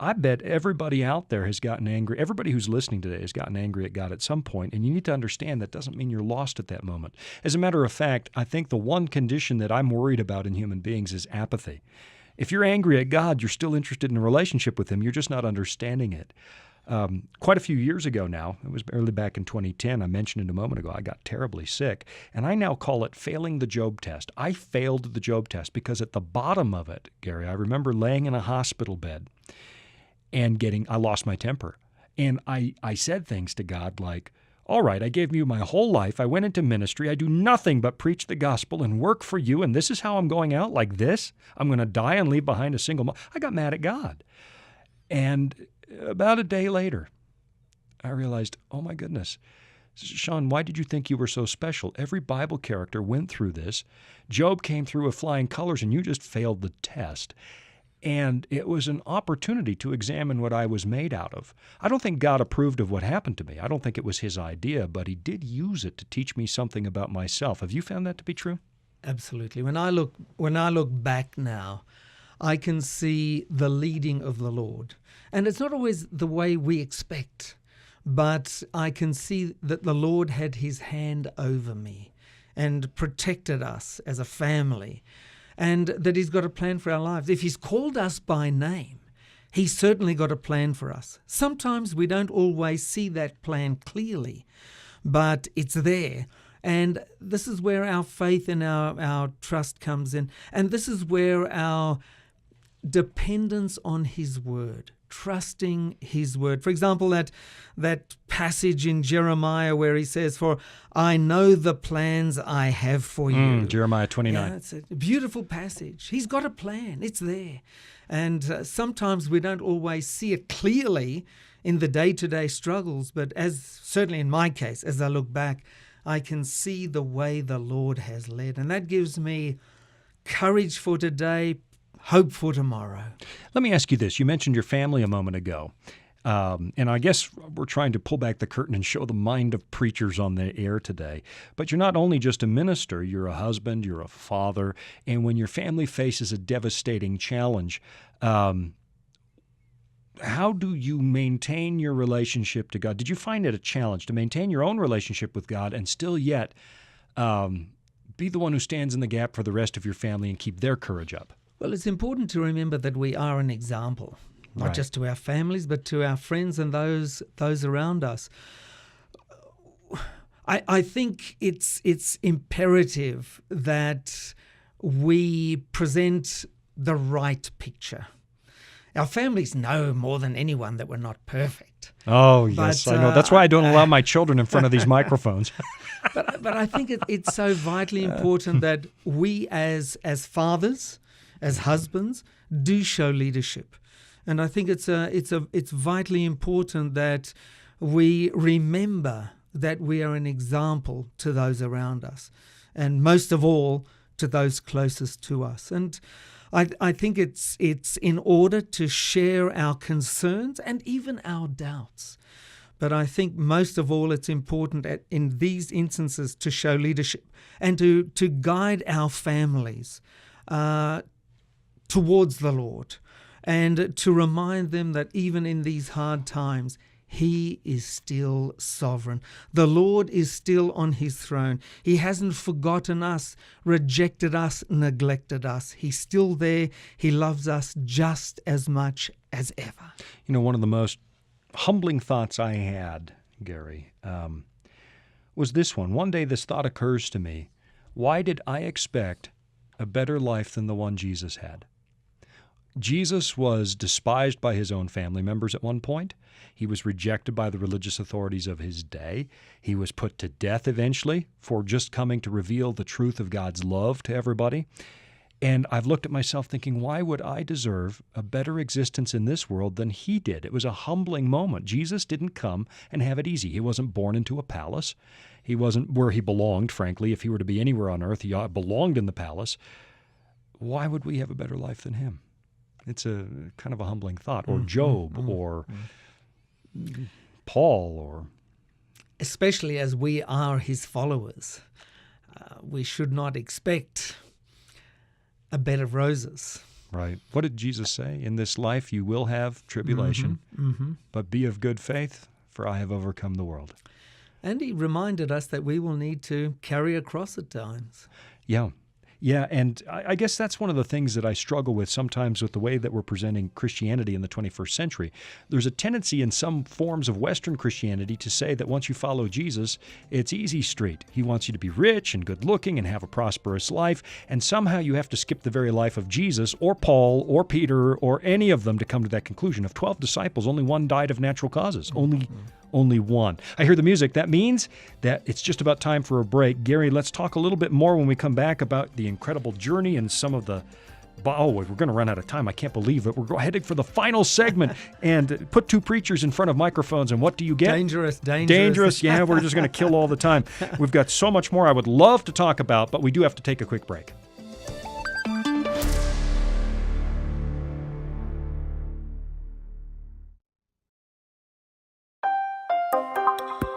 I bet everybody out there has gotten angry. Everybody who's listening today has gotten angry at God at some point, and you need to understand that doesn't mean you're lost at that moment. As a matter of fact, I think the one condition that I'm worried about in human beings is apathy. If you're angry at God, you're still interested in a relationship with Him. You're just not understanding it. Quite a few years ago now, it was early back in 2010, I mentioned it a moment ago, I got terribly sick, and I now call it failing the Job test. I failed the Job test because at the bottom of it, Gary, I remember laying in a hospital bed and I lost my temper. And I said things to God like, all right, I gave you my whole life. I went into ministry. I do nothing but preach the gospel and work for you. And this is how I'm going out like this? I'm going to die and leave behind a single mom. I got mad at God. And about a day later, I realized, oh my goodness, Sean, why did you think you were so special? Every Bible character went through this. Job came through with flying colors and you just failed the test. And it was an opportunity to examine what I was made out of. I don't think God approved of what happened to me. I don't think it was His idea, but He did use it to teach me something about myself. Have you found that to be true? Absolutely. When I look back now, I can see the leading of the Lord. And it's not always the way we expect, but I can see that the Lord had His hand over me and protected us as a family, and that He's got a plan for our lives. If He's called us by name, He's certainly got a plan for us. Sometimes we don't always see that plan clearly, but it's there. And this is where our faith and our trust comes in. And this is where our dependence on His word, trusting His word. For example, that passage in Jeremiah where He says, "For I know the plans I have for you." Jeremiah 29. Yeah, it's a beautiful passage. He's got a plan. It's there. And sometimes we don't always see it clearly in the day-to-day struggles, but certainly in my case, as I look back, I can see the way the Lord has led. And that gives me courage for today, hope for tomorrow. Let me ask you this. You mentioned your family a moment ago. And I guess we're trying to pull back the curtain and show the mind of preachers on the air today. But you're not only just a minister, you're a husband, you're a father, and when your family faces a devastating challenge, how do you maintain your relationship to God? Did you find it a challenge to maintain your own relationship with God and still yet be the one who stands in the gap for the rest of your family and keep their courage up? Well, it's important to remember that we are an example, not Right. just to our families, but to our friends and those around us. I think it's imperative that we present the right picture. Our families know more than anyone that we're not perfect. Oh, yes, But, I know. That's why I don't allow my children in front of these microphones. But I think it's so vitally important that we as fathers, as husbands, do show leadership. And I think it's vitally important that we remember that we are an example to those around us, and most of all to those closest to us. And I think it's in order to share our concerns and even our doubts. But I think most of all it's important in these instances to show leadership and to guide our families towards the Lord, and to remind them that even in these hard times, He is still sovereign. The Lord is still on His throne. He hasn't forgotten us, rejected us, neglected us. He's still there. He loves us just as much as ever. You know, one of the most humbling thoughts I had, Gary, was this one. One day this thought occurs to me. Why did I expect a better life than the one Jesus had? Jesus was despised by His own family members at one point. He was rejected by the religious authorities of His day. He was put to death eventually for just coming to reveal the truth of God's love to everybody. And I've looked at myself thinking, why would I deserve a better existence in this world than He did? It was a humbling moment. Jesus didn't come and have it easy. He wasn't born into a palace. He wasn't where He belonged, frankly. If He were to be anywhere on earth, He belonged in the palace. Why would we have a better life than Him? It's a kind of a humbling thought. Or Job, or Paul, or... Especially as we are His followers, we should not expect a bed of roses. Right. What did Jesus say? In this life you will have tribulation, but be of good faith, for I have overcome the world. And He reminded us that we will need to carry a cross at times. Yeah. Yeah, and I guess that's one of the things that I struggle with sometimes with the way that we're presenting Christianity in the 21st century. There's a tendency in some forms of Western Christianity to say that once you follow Jesus, it's easy street. He wants you to be rich and good-looking and have a prosperous life, and somehow you have to skip the very life of Jesus or Paul or Peter or any of them to come to that conclusion. Of 12 disciples, only one died of natural causes. Only one. I hear the music. That means that it's just about time for a break. Gary, let's talk a little bit more when we come back about the incredible journey and some of the... Oh, we're going to run out of time. I can't believe it. We're heading for the final segment and put two preachers in front of microphones, and what do you get? Dangerous. Dangerous. Yeah, we're just going to kill all the time. We've got so much more I would love to talk about, but we do have to take a quick break.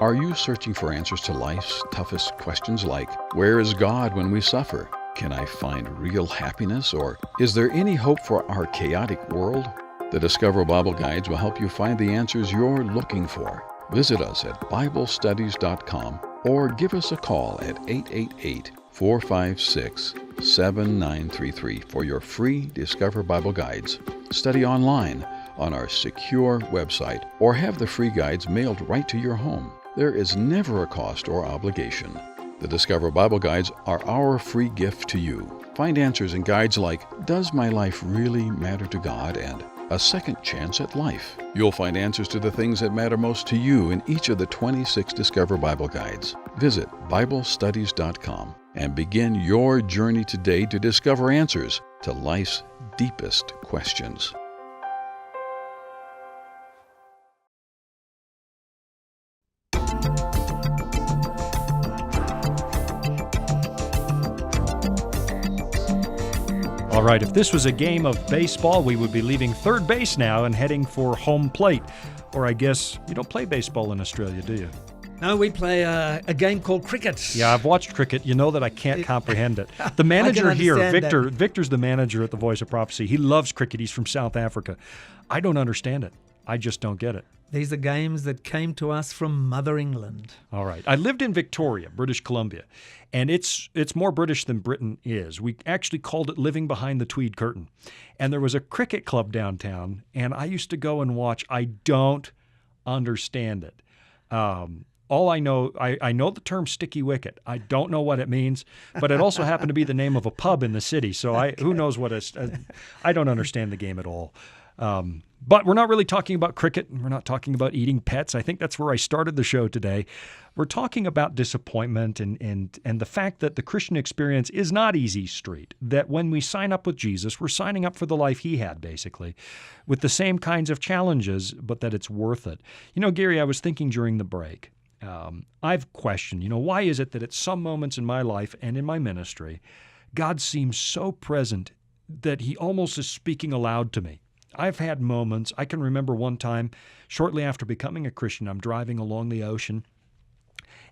Are you searching for answers to life's toughest questions like, where is God when we suffer? Can I find real happiness? Or is there any hope for our chaotic world? The Discover Bible Guides will help you find the answers you're looking for. Visit us at BibleStudies.com or give us a call at 888-456-7933 for your free Discover Bible Guides. Study online on our secure website or have the free guides mailed right to your home. There is never a cost or obligation. The Discover Bible Guides are our free gift to you. Find answers in guides like, Does my life really matter to God? And A Second Chance at Life. You'll find answers to the things that matter most to you in each of the 26 Discover Bible Guides. Visit BibleStudies.com and begin your journey today to discover answers to life's deepest questions. All right, if this was a game of baseball, we would be leaving third base now and heading for home plate. Or I guess you don't play baseball in Australia, do you? No, we play a game called cricket. Yeah, I've watched cricket. You know that I can't comprehend it. The manager here, Victor's the manager at the Voice of Prophecy. He loves cricket. He's from South Africa. I don't understand it. I just don't get it. These are games that came to us from Mother England. All right. I lived in Victoria, British Columbia, and it's more British than Britain is. We actually called it living behind the Tweed Curtain. And there was a cricket club downtown, and I used to go and watch. I don't understand it. All I know, I know the term sticky wicket. I don't know what it means, but it also happened to be the name of a pub in the city. So who knows what I don't understand the game at all. But we're not really talking about cricket. We're not talking about eating pets. I think that's where I started the show today. We're talking about disappointment and the fact that the Christian experience is not easy street, that when we sign up with Jesus, we're signing up for the life he had, basically, with the same kinds of challenges, but that it's worth it. You know, Gary, I was thinking during the break, I've questioned, why is it that at some moments in my life and in my ministry, God seems so present that he almost is speaking aloud to me. I've had moments. I can remember one time, shortly after becoming a Christian, I'm driving along the ocean,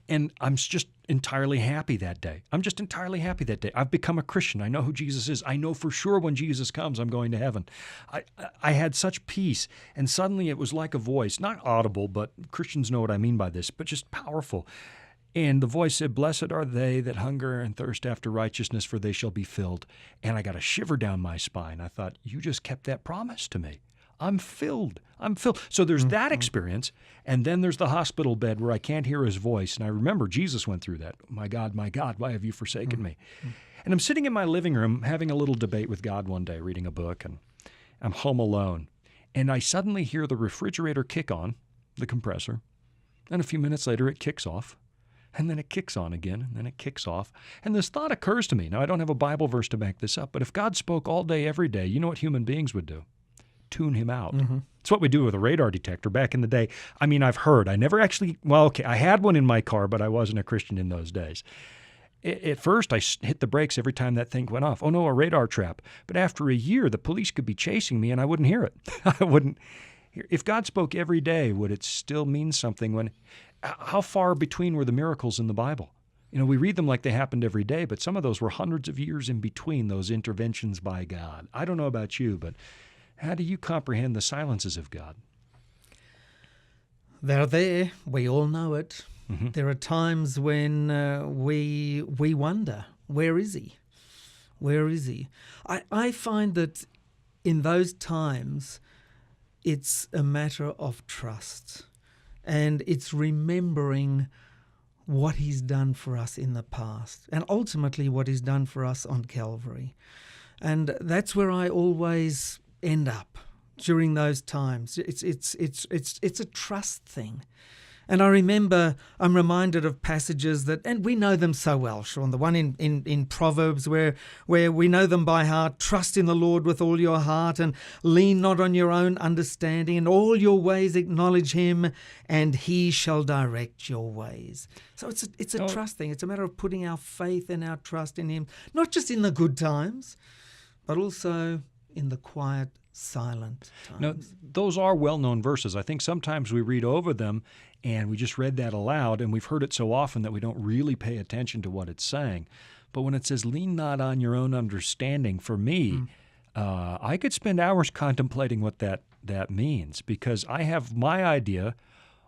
and I'm just entirely happy that day. I've become a Christian. I know who Jesus is. I know for sure when Jesus comes, I'm going to heaven. I had such peace, and suddenly it was like a voice, not audible, but Christians know what I mean by this, but just powerful. And the voice said, "Blessed are they that hunger and thirst after righteousness, for they shall be filled." And I got a shiver down my spine. I thought, you just kept that promise to me. I'm filled. So there's that experience, and then there's the hospital bed where I can't hear his voice. And I remember Jesus went through that. My God, why have you forsaken me? And I'm sitting in my living room having a little debate with God one day, reading a book, and I'm home alone. And I suddenly hear the refrigerator kick on, the compressor, and a few minutes later it kicks off. And then it kicks on again, and then it kicks off. And this thought occurs to me. Now, I don't have a Bible verse to back this up, but if God spoke all day, every day, you know what human beings would do? Tune him out. It's what we do with a radar detector back in the day. I mean, I've heard. I never actually, I had one in my car, but I wasn't a Christian in those days. At first, I hit the brakes every time that thing went off. Oh, no, a radar trap. But after a year, the police could be chasing me, and I wouldn't hear it. I wouldn't. If God spoke every day, would it still mean something when... How far between were the miracles in the Bible? We read them like they happened every day, but some of those were hundreds of years in between those interventions by God. I don't know about you, but how do you comprehend the silences of God? They're there. We all know it. There are times when we wonder, where is he? Where is he? I find that in those times, it's a matter of trust. And it's remembering what he's done for us in the past and ultimately what he's done for us on Calvary. And that's where I always end up during those times. It's a trust thing. And I'm reminded of passages and we know them so well, Sean. The one in Proverbs where we know them by heart. Trust in the Lord with all your heart and lean not on your own understanding. In all your ways acknowledge him and he shall direct your ways. So it's a trust thing. It's a matter of putting our faith and our trust in him, not just in the good times, but also in the quiet, silent times. Now, those are well-known verses. I think sometimes we read over them and we just read that aloud, and we've heard it so often that we don't really pay attention to what it's saying. But when it says, lean not on your own understanding, for me, I could spend hours contemplating what that means, because I have my idea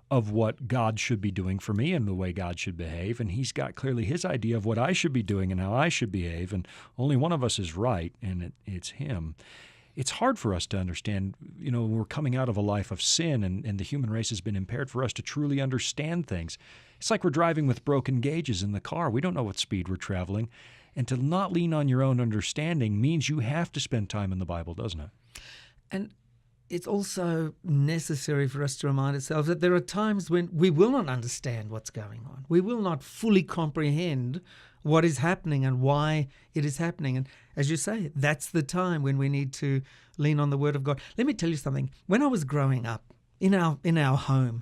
of what God should be doing for me and the way God should behave, and he's got clearly his idea of what I should be doing and how I should behave, and only one of us is right, and it's him. It's hard for us to understand, when we're coming out of a life of sin and the human race has been impaired, for us to truly understand things. It's like we're driving with broken gauges in the car. We don't know what speed we're traveling. And to not lean on your own understanding means you have to spend time in the Bible, doesn't it? And it's also necessary for us to remind ourselves that there are times when we will not understand what's going on. We will not fully comprehend what is happening and why it is happening. And as you say, that's the time when we need to lean on the Word of God. Let me tell you something. When I was growing up in our home,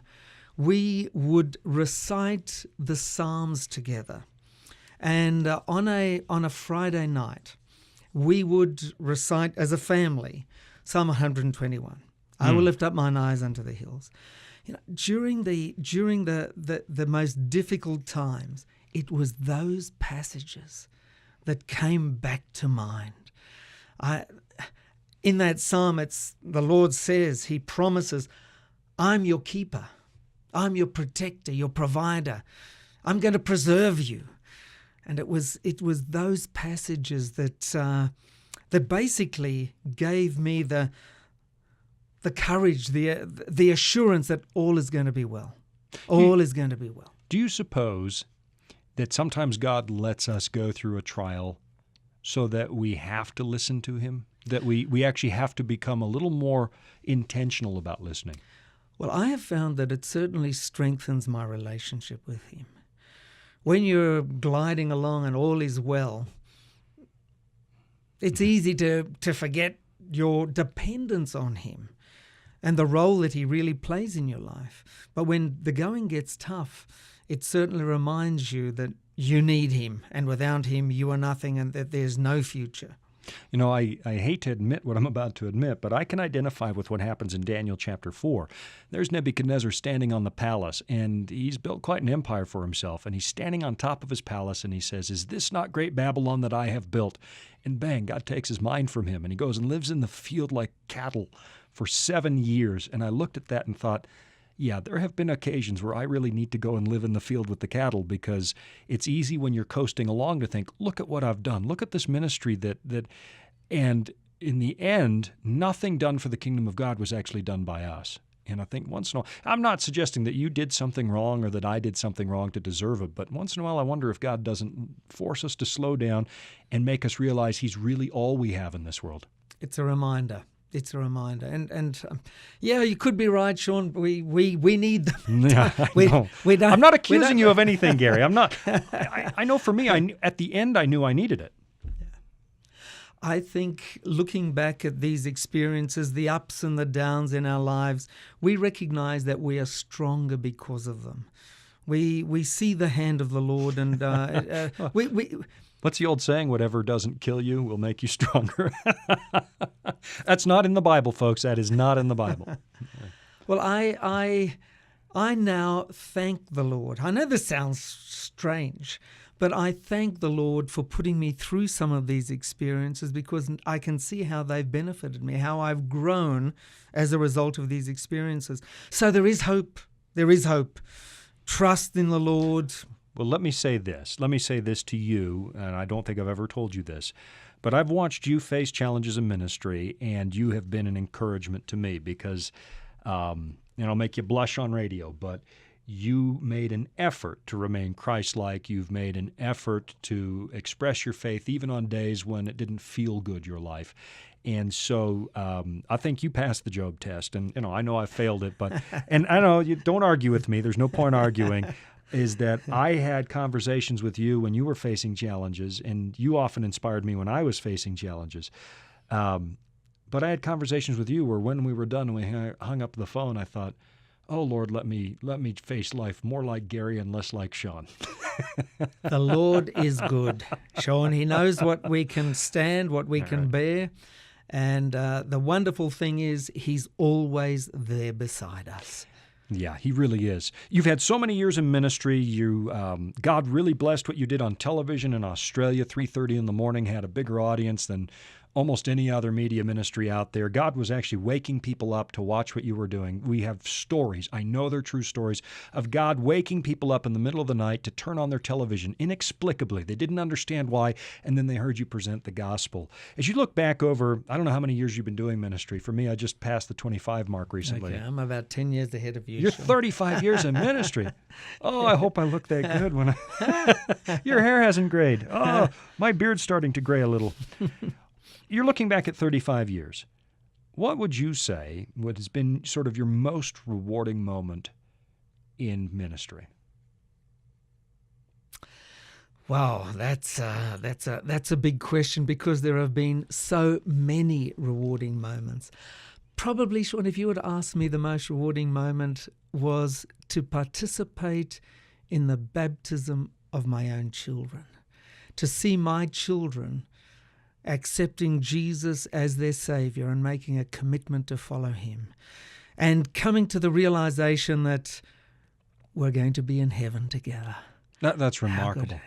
we would recite the Psalms together. And on a Friday night, we would recite as a family Psalm 121. I will lift up mine eyes unto the hills. You know, during the most difficult times, it was those passages that came back to mind. In that psalm, the Lord says, He promises, I'm your keeper. I'm your protector, your provider. I'm going to preserve you. And it was those passages that basically gave me the courage, the assurance that all is going to be well. All is going to be well. Do you suppose that sometimes God lets us go through a trial so that we have to listen to Him? That we actually have to become a little more intentional about listening? Well, I have found that it certainly strengthens my relationship with Him. When you're gliding along and all is well, it's easy to forget your dependence on Him and the role that He really plays in your life. But when the going gets tough, it certainly reminds you that you need Him, and without Him you are nothing, and that there's no future. You know, I hate to admit what I'm about to admit, but I can identify with what happens in Daniel chapter 4. There's Nebuchadnezzar standing on the palace, and he's built quite an empire for himself, and he's standing on top of his palace, and he says, "Is this not great Babylon that I have built?" And bang, God takes his mind from him, and he goes and lives in the field like cattle for 7 years. And I looked at that and thought, yeah, there have been occasions where I really need to go and live in the field with the cattle, because it's easy when you're coasting along to think, look at what I've done. Look at this ministry and in the end, nothing done for the kingdom of God was actually done by us. And I think once in a while, I'm not suggesting that you did something wrong or that I did something wrong to deserve it, but once in a while I wonder if God doesn't force us to slow down and make us realize He's really all we have in this world. It's a reminder. It's a reminder. And yeah, you could be right, Sean. We need them. Yeah, I'm not accusing you of anything, Gary. I'm not. I know for me, at the end, I knew I needed it. I think looking back at these experiences, the ups and the downs in our lives, we recognize that we are stronger because of them. We see the hand of the Lord, and What's the old saying? Whatever doesn't kill you will make you stronger. That's not in the Bible, folks. That is not in the Bible. Well, I now thank the Lord. I know this sounds strange, but I thank the Lord for putting me through some of these experiences, because I can see how they've benefited me, how I've grown as a result of these experiences. So there is hope. There is hope. Trust in the Lord. Well, let me say this. Let me say this to you, and I don't think I've ever told you this, but I've watched you face challenges in ministry, and you have been an encouragement to me, because, I'll make you blush on radio, but you made an effort to remain Christ-like. You've made an effort to express your faith even on days when it didn't feel good, your life. And so I think you passed the Job test, and I know I failed it, but and I know you don't argue with me. There's no point arguing. Is that I had conversations with you when you were facing challenges, and you often inspired me when I was facing challenges. But I had conversations with you where when we were done and we hung up the phone, I thought, oh, Lord, let me face life more like Gary and less like Sean. The Lord is good, Sean. He knows what we can stand, what we can bear. And the wonderful thing is He's always there beside us. Yeah, He really is. You've had so many years in ministry. God really blessed what you did on television in Australia. 3:30 in the morning had a bigger audience than almost any other media ministry out there. God was actually waking people up to watch what you were doing. We have stories, I know they're true stories, of God waking people up in the middle of the night to turn on their television inexplicably. They didn't understand why, and then they heard you present the gospel. As you look back over, I don't know how many years you've been doing ministry. For me, I just passed the 25 mark recently. Okay, I'm about 10 years ahead of you. You're Sean. 35 years in ministry. Oh, I hope I look that good when Your hair hasn't grayed. Oh, my beard's starting to gray a little. You're looking back at 35 years. What would you say what has been sort of your most rewarding moment in ministry? Wow, that's a big question, because there have been so many rewarding moments. Probably, Sean, if you were to ask me, the most rewarding moment was to participate in the baptism of my own children, to see my children accepting Jesus as their Savior and making a commitment to follow Him, and coming to the realization that we're going to be in heaven together. That's remarkable.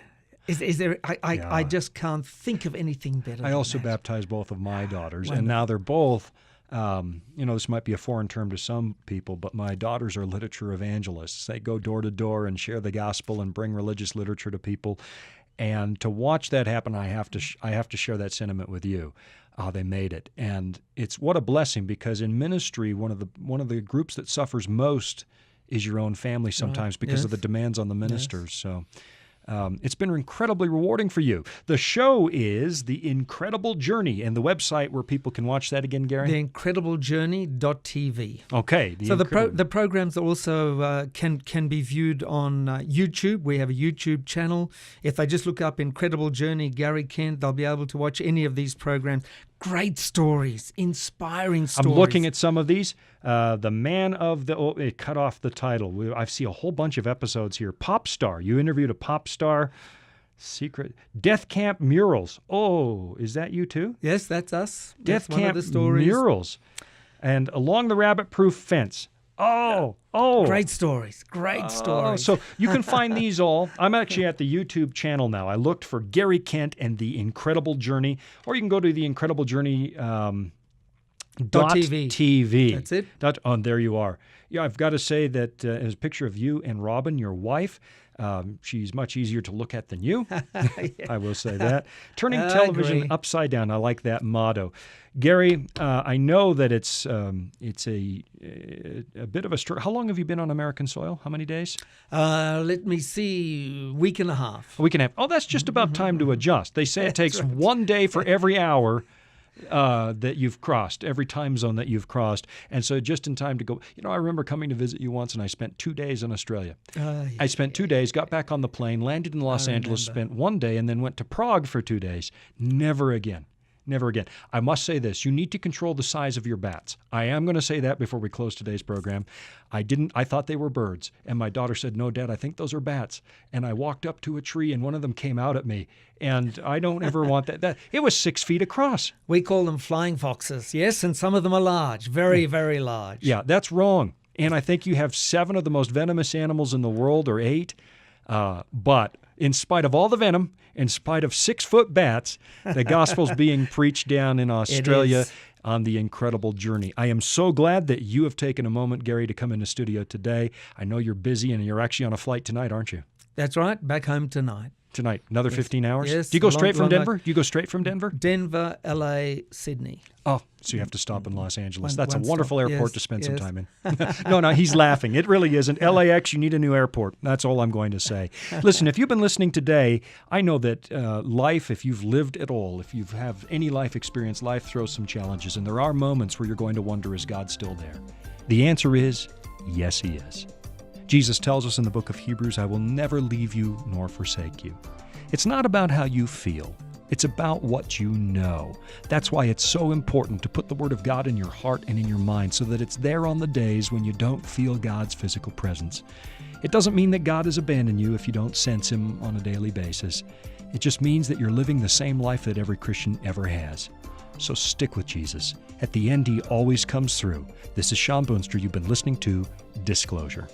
Is there? I Yeah. just can't think of anything better. I than also that. baptized both of my daughters, and Wonderful. now they're both, this might be a foreign term to some people, but my daughters are literature evangelists. They go door to door and share the gospel and bring religious literature to people. And to watch that happen, I have to share that sentiment with you. They made it, and it's what a blessing, because in ministry, one of the groups that suffers most is your own family sometimes because of the demands on the ministers. So it's been incredibly rewarding for you. The show is The Incredible Journey, and the website where people can watch that again, Gary? theincrediblejourney.tv. Okay. The programs also can be viewed on YouTube. We have a YouTube channel. If they just look up Incredible Journey, Gary Kent, they'll be able to watch any of these programs. Great stories, inspiring stories. I'm looking at some of these. The Man of the... Oh, it cut off the title. I see a whole bunch of episodes here. Pop star. You interviewed a pop star. Secret. Death Camp Murals. Oh, is that you too? Yes, that's us. Death That's one Camp of the stories. Murals. And Along the Rabbit-Proof Fence. Oh. Great stories. Great stories. So you can find these all. I'm actually at the YouTube channel now. I looked for Gary Kent and The Incredible Journey, or you can go to The Incredible Journey .tv. That's it. There you are. Yeah, I've got to say that there's a picture of you and Robin, your wife. She's much easier to look at than you. I will say that. Turning I television agree. upside down. I like that motto. Gary, I know that it's a bit of a story. How long have you been on American soil? How many days? Let me see. Week and a half. A week and a half. Oh, that's just about time to adjust. They say it takes 1 day for every hour that you've crossed, every time zone that you've crossed. And so just in time to go. I remember coming to visit you once, and I spent 2 days in Australia. I spent 2 days, got back on the plane, landed in Los Angeles, spent 1 day, and then went to Prague for 2 days. Never again. Never again. I must say this. You need to control the size of your bats. I am going to say that before we close today's program. I thought they were birds. And my daughter said, "No, Dad, I think those are bats." And I walked up to a tree, and one of them came out at me. And I don't ever want that. It was 6 feet across. We call them flying foxes, yes, and some of them are large, very, very large. Yeah, that's wrong. And I think you have 7 of the most venomous animals in the world, or 8. But in spite of all the venom, in spite of 6-foot bats, the gospel's being preached down in Australia on The Incredible Journey. I am so glad that you have taken a moment, Gary, to come in the studio today. I know you're busy, and you're actually on a flight tonight, aren't you? That's right, back home tonight. Another 15 hours? Yes, Do you go a straight from long Denver? You go straight from Denver? Denver, LA, Sydney. Oh, so you have to stop in Los Angeles. One- That's a one wonderful stop. airport Yes, to spend some yes. time in. No, he's laughing. It really isn't. LAX, you need a new airport. That's all I'm going to say. Listen, if you've been listening today, I know that life, if you've lived at all, if you have any life experience, life throws some challenges, and there are moments where you're going to wonder, is God still there? The answer is, yes, He is. Jesus tells us in the book of Hebrews, "I will never leave you nor forsake you." It's not about how you feel. It's about what you know. That's why it's so important to put the Word of God in your heart and in your mind so that it's there on the days when you don't feel God's physical presence. It doesn't mean that God has abandoned you if you don't sense Him on a daily basis. It just means that you're living the same life that every Christian ever has. So stick with Jesus. At the end, He always comes through. This is Sean Boonstra. You've been listening to Disclosure.